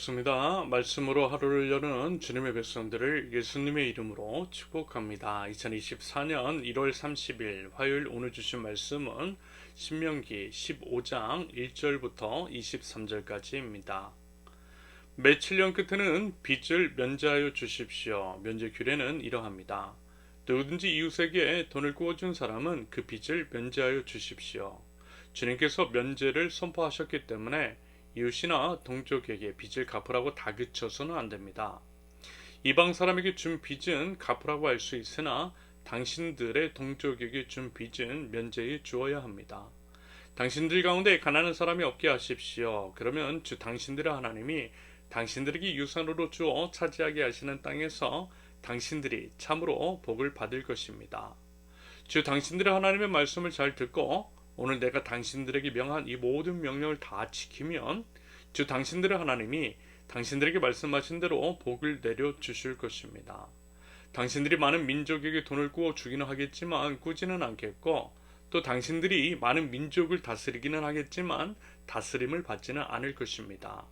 반갑습니다. 말씀으로 하루를 여는 주님의 백성들을 예수님의 이름으로 축복합니다. 2024년 1월 30일 화요일 오늘 주신 말씀은 신명기 15장 1절부터 23절까지입니다. 매 7년 끝에는 빚을 면제하여 주십시오. 면제 규례는 이러합니다. 누구든지 이웃에게 돈을 구워준 사람은 그 빚을 면제하여 주십시오. 주님께서 면제를 선포하셨기 때문에 이웃이나 동족에게 빚을 갚으라고 다그쳐서는 안 됩니다. 이방 사람에게 준 빚은 갚으라고 할 수 있으나 당신들의 동족에게 준 빚은 면제해 주어야 합니다. 당신들 가운데 가난한 사람이 없게 하십시오. 그러면 주 당신들의 하나님이 당신들에게 유산으로 주어 차지하게 하시는 땅에서 당신들이 참으로 복을 받을 것입니다. 주 당신들의 하나님의 말씀을 잘 듣고 오늘 내가 당신들에게 명한 이 모든 명령을 다 지키면 주 당신들의 하나님이 당신들에게 말씀하신 대로 복을 내려 주실 것입니다. 당신들이 많은 민족에게 돈을 구워 주기는 하겠지만 꾸지는 않겠고 또 당신들이 많은 민족을 다스리기는 하겠지만 다스림을 받지는 않을 것입니다.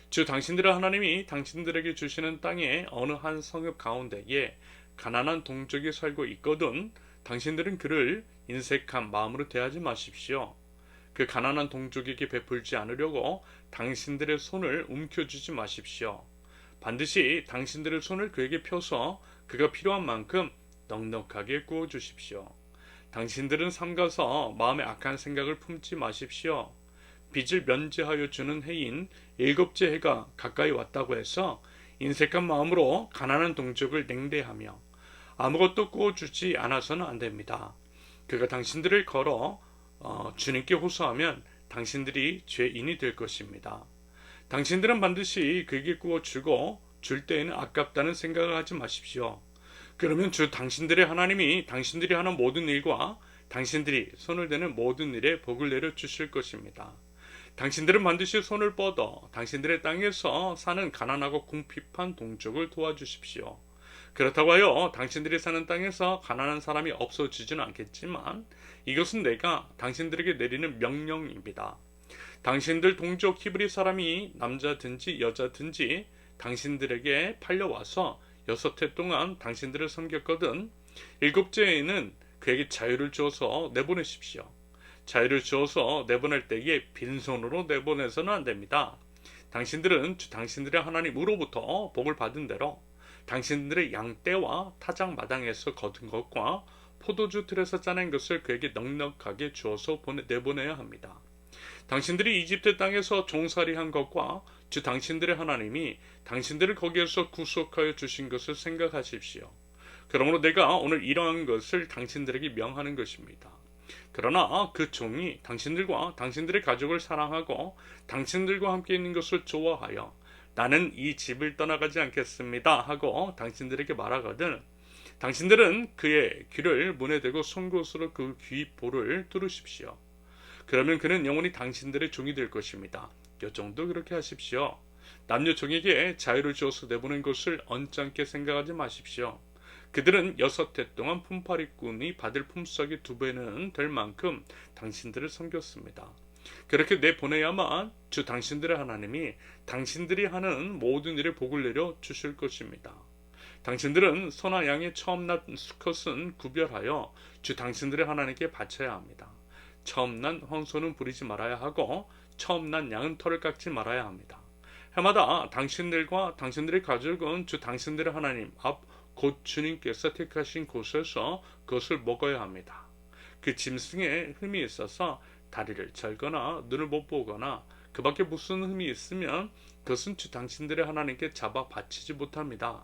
주 당신들의 하나님이 당신들에게 주시는 땅의 어느 한 성읍 가운데에 가난한 동족이 살고 있거든 당신들은 그를 인색한 마음으로 대하지 마십시오. 그 가난한 동족에게 베풀지 않으려고 당신들의 손을 움켜쥐지 마십시오. 반드시 당신들의 손을 그에게 펴서 그가 필요한 만큼 넉넉하게 구워 주십시오. 당신들은 삼가서 마음에 악한 생각을 품지 마십시오. 빚을 면제하여 주는 해인 일곱째 해가 가까이 왔다고 해서 인색한 마음으로 가난한 동족을 냉대하며 아무것도 구워주지 않아서는 안 됩니다. 그가 당신들을 걸어 주님께 호소하면 당신들이 죄인이 될 것입니다. 당신들은 반드시 그에게 구워주고 줄 때에는 아깝다는 생각을 하지 마십시오. 그러면 주 당신들의 하나님이 당신들이 하는 모든 일과 당신들이 손을 대는 모든 일에 복을 내려 주실 것입니다. 당신들은 반드시 손을 뻗어 당신들의 땅에서 사는 가난하고 궁핍한 동족을 도와주십시오. 그렇다고 하여 당신들이 사는 땅에서 가난한 사람이 없어지지는 않겠지만 이것은 내가 당신들에게 내리는 명령입니다. 당신들 동족 히브리 사람이 남자든지 여자든지 당신들에게 팔려와서 6해 동안 당신들을 섬겼거든 7째에는 그에게 자유를 주어서 내보내십시오. 자유를 주어서 내보낼 때에 빈손으로 내보내서는 안 됩니다. 당신들은 당신들의 하나님으로부터 복을 받은 대로 당신들의 양떼와 타작 마당에서 거둔 것과 포도주 틀에서 짜낸 것을 그에게 넉넉하게 주어서 내보내야 합니다. 당신들이 이집트 땅에서 종살이한 것과 주 당신들의 하나님이 당신들을 거기에서 구속하여 주신 것을 생각하십시오. 그러므로 내가 오늘 이러한 것을 당신들에게 명하는 것입니다. 그러나 그 종이 당신들과 당신들의 가족을 사랑하고 당신들과 함께 있는 것을 좋아하여 나는 이 집을 떠나가지 않겠습니다 하고 당신들에게 말하거든 당신들은 그의 귀를 문에 대고 송곳으로 그 귀 볼을 뚫으십시오. 그러면 그는 영원히 당신들의 종이 될 것입니다. 여종도 그렇게 하십시오. 남녀 종에게 자유를 주어서 내보낸 것을 언짢게 생각하지 마십시오. 그들은 6해 동안 품팔이꾼이 받을 품삯이 2배는 될 만큼 당신들을 섬겼습니다. 그렇게 내보내야만 주 당신들의 하나님이 당신들이 하는 모든 일에 복을 내려 주실 것입니다. 당신들은 소나 양의 처음 난 수컷은 구별하여 주 당신들의 하나님께 바쳐야 합니다. 처음 난 황소는 부리지 말아야 하고 처음 난 양은 털을 깎지 말아야 합니다. 해마다 당신들과 당신들의 가족은 주 당신들의 하나님 앞 곧 주님께서 택하신 곳에서 그것을 먹어야 합니다. 그 짐승에 흠이 있어서 다리를 절거나 눈을 못 보거나 그 밖에 무슨 흠이 있으면 그것은 주 당신들의 하나님께 잡아 바치지 못합니다.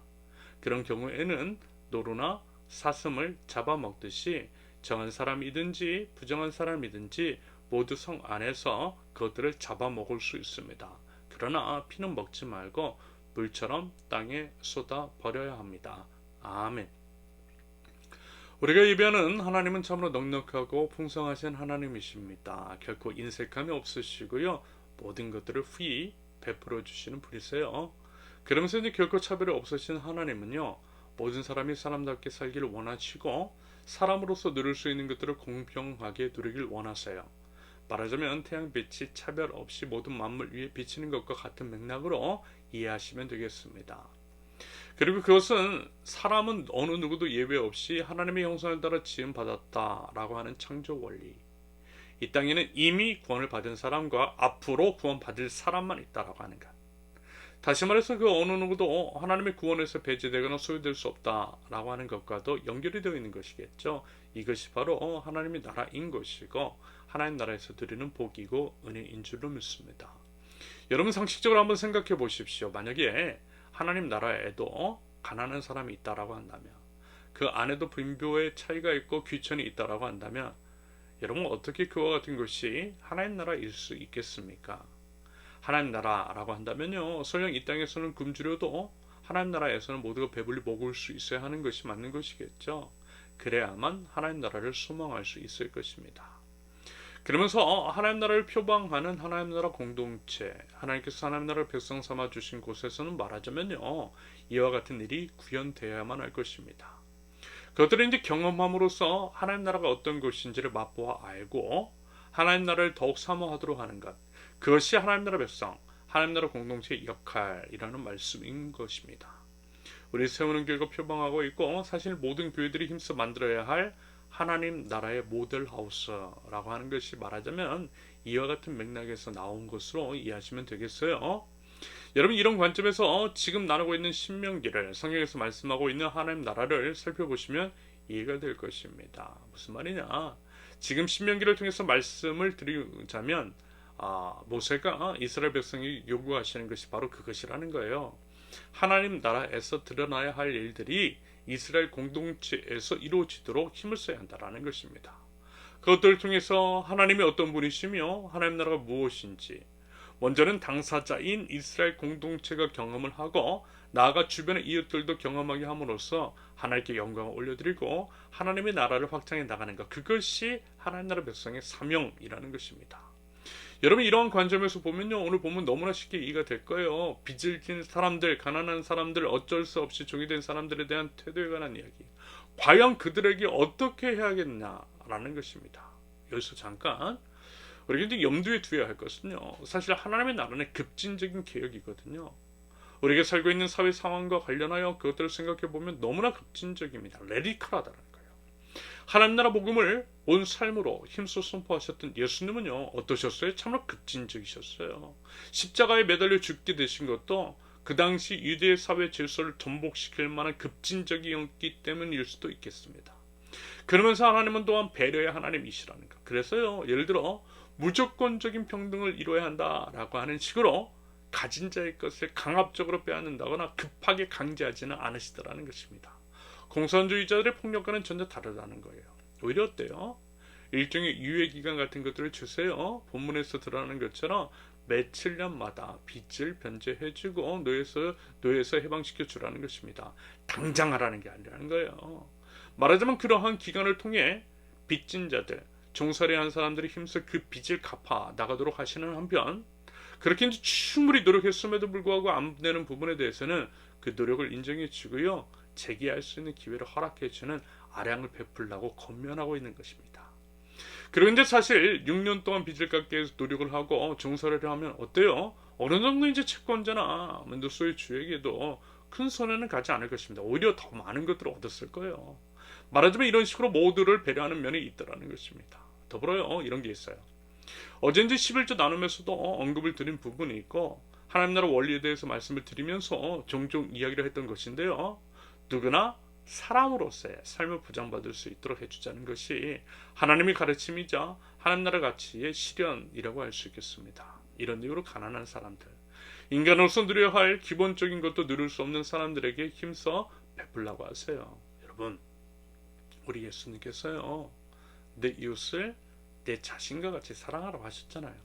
그런 경우에는 노루나 사슴을 잡아 먹듯이 정한 사람이든지 부정한 사람이든지 모두 성 안에서 그것들을 잡아 먹을 수 있습니다. 그러나 피는 먹지 말고 물처럼 땅에 쏟아 버려야 합니다. 아멘. 우리가 예배하는 하나님은 참으로 넉넉하고 풍성하신 하나님이십니다. 결코 인색함이 없으시고요. 모든 것들을 후히 베풀어 주시는 분이세요. 그러면서 이제 결코 차별이 없으신 하나님은요. 모든 사람이 사람답게 살기를 원하시고 사람으로서 누릴 수 있는 것들을 공평하게 누리길 원하세요. 말하자면 태양빛이 차별 없이 모든 만물 위에 비치는 것과 같은 맥락으로 이해하시면 되겠습니다. 그리고 그것은 사람은 어느 누구도 예외 없이 하나님의 형상을 따라 지음받았다라고 하는 창조 원리. 이 땅에는 이미 구원을 받은 사람과 앞으로 구원받을 사람만 있다라고 하는 것. 다시 말해서 그 어느 누구도 하나님의 구원에서 배제되거나 소유될 수 없다라고 하는 것과도 연결이 되어 있는 것이겠죠. 이것이 바로 하나님의 나라인 것이고 하나님 나라에서 드리는 복이고 은혜인 줄로 믿습니다. 여러분 상식적으로 한번 생각해 보십시오. 만약에 하나님 나라에도 가난한 사람이 있다라고 한다면, 그 안에도 빈부의 차이가 있고 귀천이 있다라고 한다면, 여러분 어떻게 그와 같은 것이 하나님 나라일 수 있겠습니까? 하나님 나라라고 한다면요, 설령 이 땅에서는 굶주려도 하나님 나라에서는 모두가 배불리 먹을 수 있어야 하는 것이 맞는 것이겠죠. 그래야만 하나님 나라를 소망할 수 있을 것입니다. 그러면서 하나님 나라를 표방하는 하나님 나라 공동체, 하나님께서 하나님 나라를 백성 삼아 주신 곳에서는 말하자면요, 이와 같은 일이 구현되어야만 할 것입니다. 그것들을 이제 경험함으로써 하나님 나라가 어떤 것인지를 맛보아 알고 하나님 나라를 더욱 사모하도록 하는 것, 그것이 하나님 나라 백성, 하나님 나라 공동체의 역할이라는 말씀인 것입니다. 우리 세우는 교회가 표방하고 있고 사실 모든 교회들이 힘써 만들어야 할 하나님 나라의 모델하우스라고 하는 것이 말하자면 이와 같은 맥락에서 나온 것으로 이해하시면 되겠어요. 여러분 이런 관점에서 지금 나누고 있는 신명기를 성경에서 말씀하고 있는 하나님 나라를 살펴보시면 이해가 될 것입니다. 무슨 말이냐? 지금 신명기를 통해서 말씀을 드리자면 모세가 이스라엘 백성이 요구하시는 것이 바로 그것이라는 거예요. 하나님 나라에서 드러나야 할 일들이 이스라엘 공동체에서 이루어지도록 힘을 써야 한다는 것입니다. 그것들을 통해서 하나님이 어떤 분이시며 하나님 나라가 무엇인지 먼저는 당사자인 이스라엘 공동체가 경험을 하고 나아가 주변의 이웃들도 경험하게 함으로써 하나님께 영광을 올려드리고 하나님의 나라를 확장해 나가는 것, 그것이 하나님 나라 백성의 사명이라는 것입니다. 여러분 이러한 관점에서 보면요, 오늘 보면 너무나 쉽게 이해가 될 거예요. 빚을 진 사람들, 가난한 사람들, 어쩔 수 없이 종이 된 사람들에 대한 태도에 관한 이야기, 과연 그들에게 어떻게 해야겠냐라는 것입니다. 여기서 잠깐 우리가 이제 염두에 두어야 할 것은요, 사실 하나님의 나라는 급진적인 개혁이거든요. 우리가 살고 있는 사회 상황과 관련하여 그것들을 생각해 보면 너무나 급진적입니다. 레디컬하다는 거예요. 하나님 나라 복음을 온 삶으로 힘써 선포하셨던 예수님은요, 어떠셨어요? 참으로 급진적이셨어요. 십자가에 매달려 죽게 되신 것도 그 당시 유대 사회 질서를 전복시킬 만한 급진적이었기 때문일 수도 있겠습니다. 그러면서 하나님은 또한 배려의 하나님이시라는 것. 그래서요, 예를 들어 무조건적인 평등을 이루어야 한다라고 하는 식으로 가진 자의 것을 강압적으로 빼앗는다거나 급하게 강제하지는 않으시더라는 것입니다. 공산주의자들의 폭력과는 전혀 다르다는 거예요. 오히려 어때요? 일종의 유예기간 같은 것들을 주세요. 본문에서 드러나는 것처럼 매 7년마다 빚을 변제해주고 노예에서 해방시켜 주라는 것입니다. 당장 하라는 게 아니라는 거예요. 말하자면 그러한 기간을 통해 빚진 자들, 종살이한 사람들이 힘써 그 빚을 갚아 나가도록 하시는 한편, 그렇게 이제 충분히 노력했음에도 불구하고 안 되는 부분에 대해서는 그 노력을 인정해 주고요, 재기할 수 있는 기회를 허락해 주는 아량을 베풀라고 권면하고 있는 것입니다. 그리고 이제 사실 6년 동안 빚을 갚기 위해서 노력을 하고 종살이를 하면 어때요? 어느 정도 이제 채권자나 멘도소의 주에게도 큰 손해는 가지 않을 것입니다. 오히려 더 많은 것들을 얻었을 거예요. 말하자면 이런 식으로 모두를 배려하는 면이 있더라는 것입니다. 더불어요, 이런 게 있어요. 어제 이제 11조 나눔에서도 언급을 드린 부분이 있고 하나님 나라 원리에 대해서 말씀을 드리면서 종종 이야기를 했던 것인데요, 누구나 사람으로서의 삶을 보장받을 수 있도록 해주자는 것이 하나님의 가르침이자 하나님 나라 가치의 실현이라고 할 수 있겠습니다. 이런 이유로 가난한 사람들, 인간으로서 누려야 할 기본적인 것도 누릴 수 없는 사람들에게 힘써 베풀라고 하세요. 여러분, 우리 예수님께서요, 내 이웃을 내 자신과 같이 사랑하라고 하셨잖아요.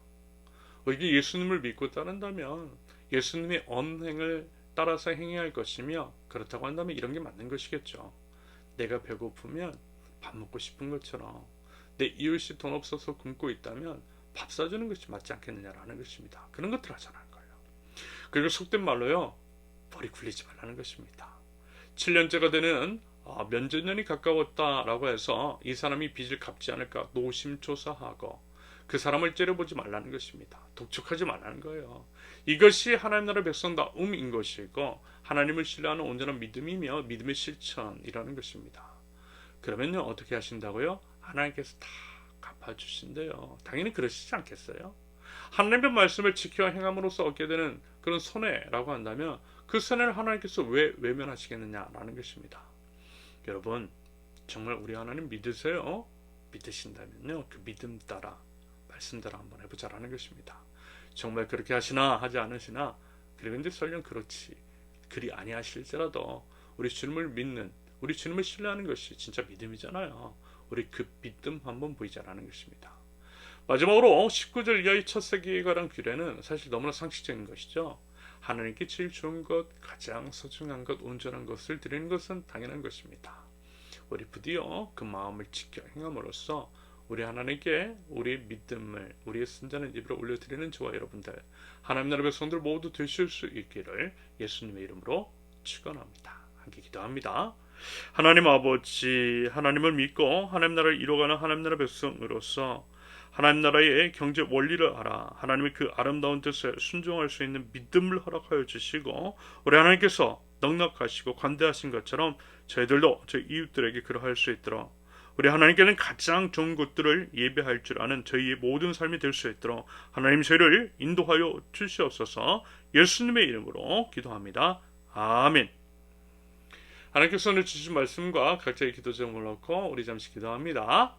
우리가 예수님을 믿고 따른다면 예수님의 언행을 따라서 행해야 할 것이며, 그렇다고 한다면 이런 게 맞는 것이겠죠. 내가 배고프면 밥 먹고 싶은 것처럼 내 이웃이 돈 없어서 굶고 있다면 밥 사주는 것이 맞지 않겠느냐라는 것입니다. 그런 것들 하자는 거예요. 그리고 속된 말로요, 머리 굴리지 말라는 것입니다. 7년째가 되는 면제년이 가까웠다라고 해서 이 사람이 빚을 갚지 않을까 노심초사하고 그 사람을 째려보지 말라는 것입니다. 독촉하지 말라는 거예요. 이것이 하나님 나라 백성다움인 것이고 하나님을 신뢰하는 온전한 믿음이며 믿음의 실천이라는 것입니다. 그러면요 어떻게 하신다고요? 하나님께서 다 갚아주신대요. 당연히 그러시지 않겠어요? 하나님의 말씀을 지켜 행함으로써 얻게 되는 그런 손해라고 한다면 그 손해를 하나님께서 왜 외면하시겠느냐라는 것입니다. 여러분 정말 우리 하나님 믿으세요? 믿으신다면요 그 믿음 따라 말씀대로 한번 해보자라는 것입니다. 정말 그렇게 하시나 하지 않으시나 그런데 설령 그렇지 그리 아니하실지라도 우리 주님을 믿는 우리 주님을 신뢰하는 것이 진짜 믿음이잖아요. 우리 그 믿음 한번 보이자라는 것입니다. 마지막으로 19절 이하의 첫 세 개에 관한 규례는 사실 너무나 상식적인 것이죠. 하나님께 제일 좋은 것, 가장 소중한 것, 온전한 것을 드리는 것은 당연한 것입니다. 우리 부디요 그 마음을 지켜 행함으로써 우리 하나님께 우리의 믿음을 우리의 순전한 입으로 올려드리는 저와 여러분들 하나님 나라 백성들 모두 되실 수 있기를 예수님의 이름으로 축원합니다. 함께 기도합니다. 하나님 아버지 하나님을 믿고 하나님 나라를 이뤄가는 하나님 나라 백성으로서 하나님 나라의 경제 원리를 알아 하나님의 그 아름다운 뜻에 순종할 수 있는 믿음을 허락하여 주시고 우리 하나님께서 넉넉하시고 관대하신 것처럼 저희들도 저희 이웃들에게 그러할 수 있도록 우리 하나님께는 가장 좋은 것들을 예배할 줄 아는 저희의 모든 삶이 될 수 있도록 하나님 저희를 인도하여 주시옵소서. 예수님의 이름으로 기도합니다. 아멘. 하나님께서 오늘 주신 말씀과 각자의 기도 제목을 놓고 우리 잠시 기도합니다.